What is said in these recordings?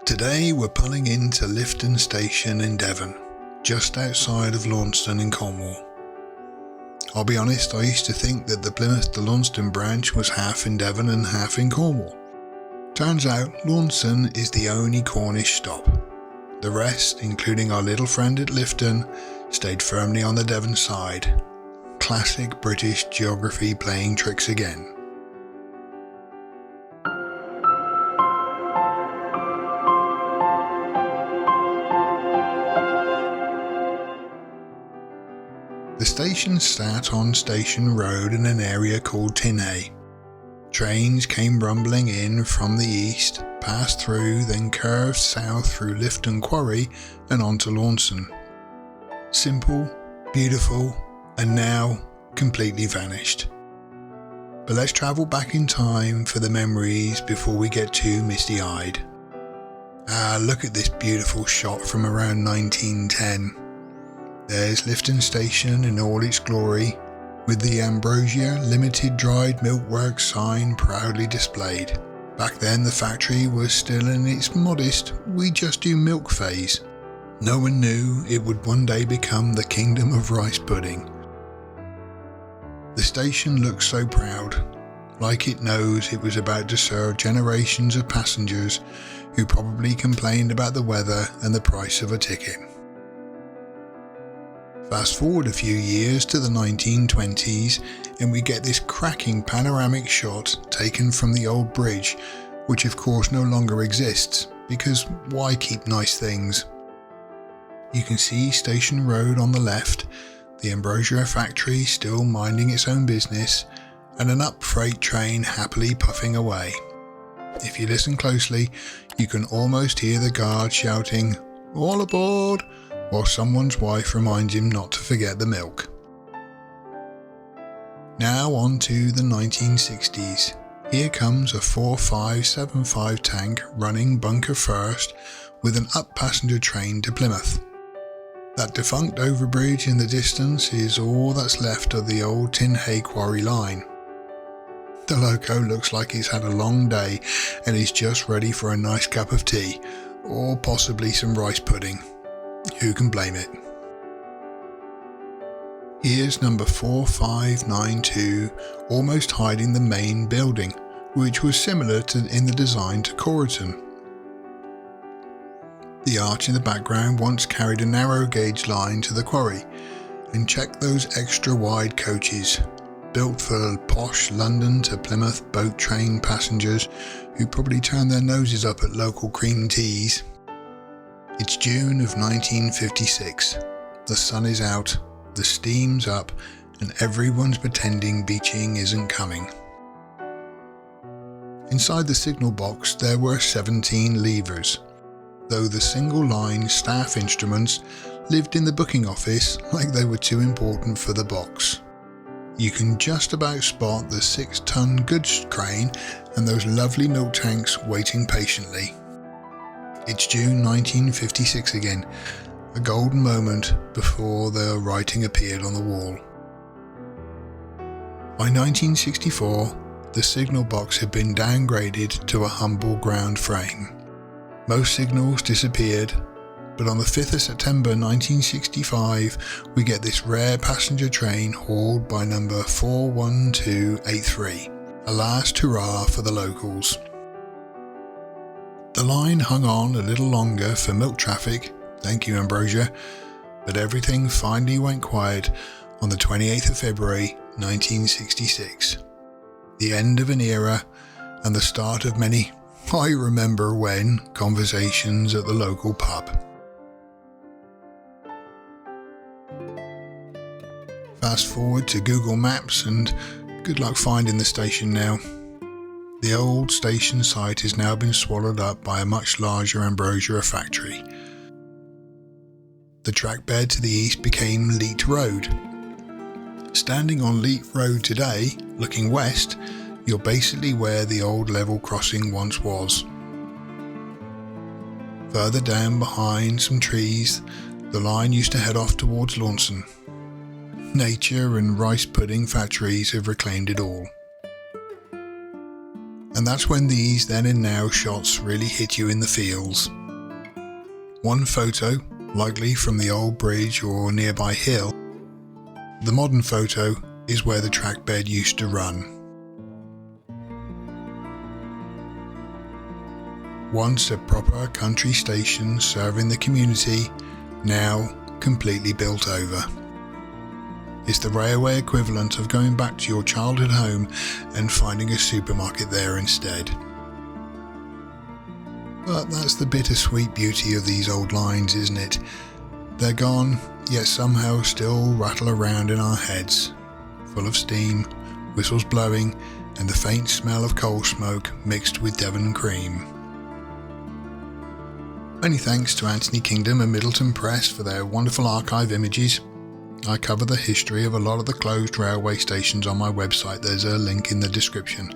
Today we're pulling into Lifton Station in Devon, just outside of Launceston in Cornwall. I'll be honest, I used to think that the Plymouth to Launceston branch was half in Devon and half in Cornwall. Turns out Launceston is the only Cornish stop. The rest, including our little friend at Lifton, stayed firmly on the Devon side. Classic British geography playing tricks again. The station sat on Station Road in an area called Tinhay. Trains came rumbling in from the east, passed through, then curved south through Lifton Quarry and on to Launceston. Simple, beautiful, and now completely vanished. But let's travel back in time for the memories before we get too misty-eyed. Look at this beautiful shot from around 1910. There's Lifton Station in all its glory, with the Ambrosia Limited Dried Milk Works sign proudly displayed. Back then the factory was still in its modest "we just do milk" phase. No one knew it would one day become the kingdom of rice pudding. The station looks so proud, like it knows it was about to serve generations of passengers who probably complained about the weather and the price of a ticket. Fast forward a few years to the 1920s and we get this cracking panoramic shot taken from the old bridge, which of course no longer exists, because why keep nice things? You can see Station Road on the left, the Ambrosia factory still minding its own business, and an up freight train happily puffing away. If you listen closely, you can almost hear the guard shouting, "All aboard!" while someone's wife reminds him not to forget the milk. Now on to the 1960s. Here comes a 4575 tank running bunker first with an up passenger train to Plymouth. That defunct overbridge in the distance is all that's left of the old Tinhay quarry line. The loco looks like he's had a long day and is just ready for a nice cup of tea, or possibly some rice pudding. Who can blame it? Here's number 4592 almost hiding the main building, which was similar in the design to Corriton. The arch in the background once carried a narrow gauge line to the quarry, and check those extra wide coaches, built for posh London to Plymouth boat train passengers who probably turn their noses up at local cream teas. It's June of 1956. The sun is out, the steam's up, and everyone's pretending beaching isn't coming. Inside the signal box there were 17 levers, though the single line staff instruments lived in the booking office like they were too important for the box. You can just about spot the 6-ton goods crane and those lovely milk tanks waiting patiently. It's June 1956 again, a golden moment before the writing appeared on the wall. By 1964, the signal box had been downgraded to a humble ground frame. Most signals disappeared, but on the 5th of September 1965, we get this rare passenger train hauled by number 41283, a last hurrah for the locals. The line hung on a little longer for milk traffic, thank you Ambrosia, but everything finally went quiet on the 28th of February 1966. The end of an era and the start of many "I remember when" conversations at the local pub. Fast forward to Google Maps and good luck finding the station now. The old station site has now been swallowed up by a much larger Ambrosia factory. The track bed to the east became Leet Road. Standing on Leet Road today, looking west, you're basically where the old level crossing once was. Further down behind some trees, the line used to head off towards Launceston. Nature and rice pudding factories have reclaimed it all. And that's when these then and now shots really hit you in the feels. One photo, likely from the old bridge or nearby hill. The modern photo is where the track bed used to run. Once a proper country station serving the community, now completely built over. It's the railway equivalent of going back to your childhood home and finding a supermarket there instead. But that's the bittersweet beauty of these old lines, isn't it? They're gone, yet somehow still rattle around in our heads, full of steam, whistles blowing, and the faint smell of coal smoke mixed with Devon cream. Many thanks to Anthony Kingdom and Middleton Press for their wonderful archive images. I cover the history of a lot of the closed railway stations on my website. There's a link in the description.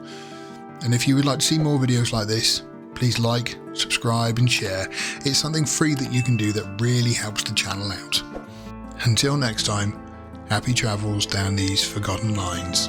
And if you would like to see more videos like this, please like, subscribe and share. It's something free that you can do that really helps the channel out. Until next time, happy travels down these forgotten lines.